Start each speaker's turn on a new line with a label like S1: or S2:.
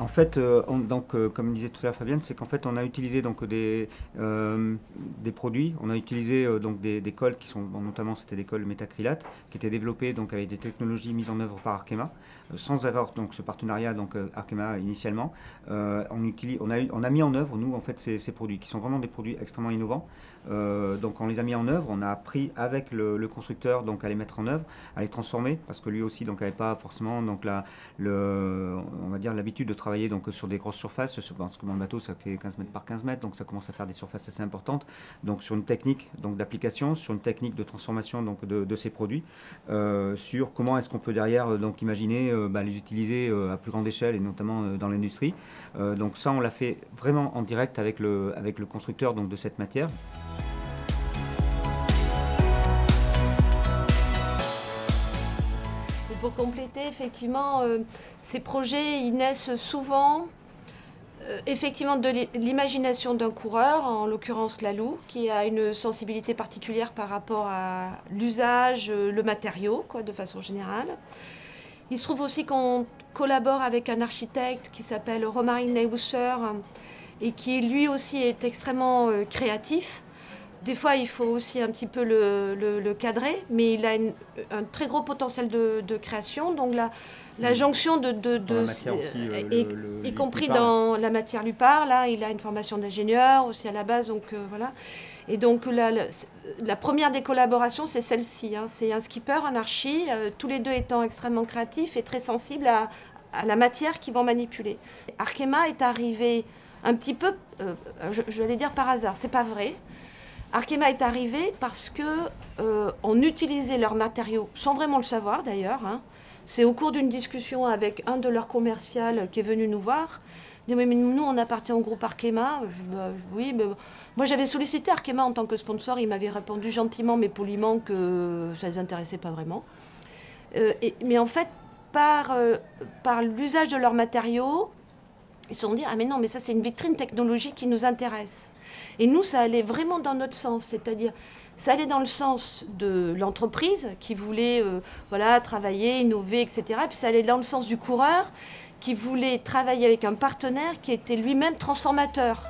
S1: fait, comme disait tout à l'heure Fabienne, c'est qu'en fait on a utilisé donc des produits, on a utilisé donc des colles qui sont, bon, notamment c'était des colles métacrylates, qui étaient développées donc avec des technologies mises en œuvre par Arkema, sans avoir donc ce partenariat donc Arkema initialement. On a mis en œuvre nous en fait ces produits qui sont vraiment des produits extrêmement innovants. Donc on les a mis en œuvre, on a appris avec le constructeur donc à les mettre en œuvre, à les transformer, parce que lui aussi donc n'avait pas forcément donc on va dire l'habitude de travailler donc sur des grosses surfaces, parce que mon bateau ça fait 15 mètres par 15 mètres, donc ça commence à faire des surfaces assez importantes, donc sur une technique donc d'application, sur une technique de transformation donc de ces produits, sur comment est-ce qu'on peut derrière donc imaginer les utiliser à plus grande échelle et notamment dans l'industrie. Donc ça on l'a fait vraiment en direct avec le constructeur donc de cette matière.
S2: Pour compléter, effectivement, ces projets ils naissent souvent effectivement de l'imagination d'un coureur, en l'occurrence Lalou, qui a une sensibilité particulière par rapport à l'usage, le matériau, quoi, de façon générale. Il se trouve aussi qu'on collabore avec un architecte qui s'appelle Romaric Neusser et qui lui aussi est extrêmement créatif. Des fois, il faut aussi un petit peu le cadrer, mais il a un très gros potentiel de création. Donc la jonction y compris dans la matière lui parle. Là, il a une formation d'ingénieur aussi à la base. Donc voilà. Et donc la première des collaborations, c'est celle-ci. Hein. C'est un skipper, un archi, tous les deux étant extrêmement créatifs et très sensibles à la matière qu'ils vont manipuler. Arkema est arrivé un petit peu, je vais dire par hasard, c'est pas vrai. Arkema est arrivé parce qu'on utilisait leurs matériaux, sans vraiment le savoir d'ailleurs. Hein. C'est au cours d'une discussion avec un de leurs commerciaux qui est venu nous voir. Il dit, mais nous, on appartient au groupe Arkema. Oui, mais moi j'avais sollicité Arkema en tant que sponsor. Ils m'avaient répondu gentiment mais poliment que ça ne les intéressait pas vraiment. Mais en fait, par l'usage de leurs matériaux, ils se sont dit, ah mais non, mais ça c'est une vitrine technologique qui nous intéresse. Et nous, ça allait vraiment dans notre sens, c'est-à-dire ça allait dans le sens de l'entreprise qui voulait travailler, innover, etc. Et puis ça allait dans le sens du coureur qui voulait travailler avec un partenaire qui était lui-même transformateur.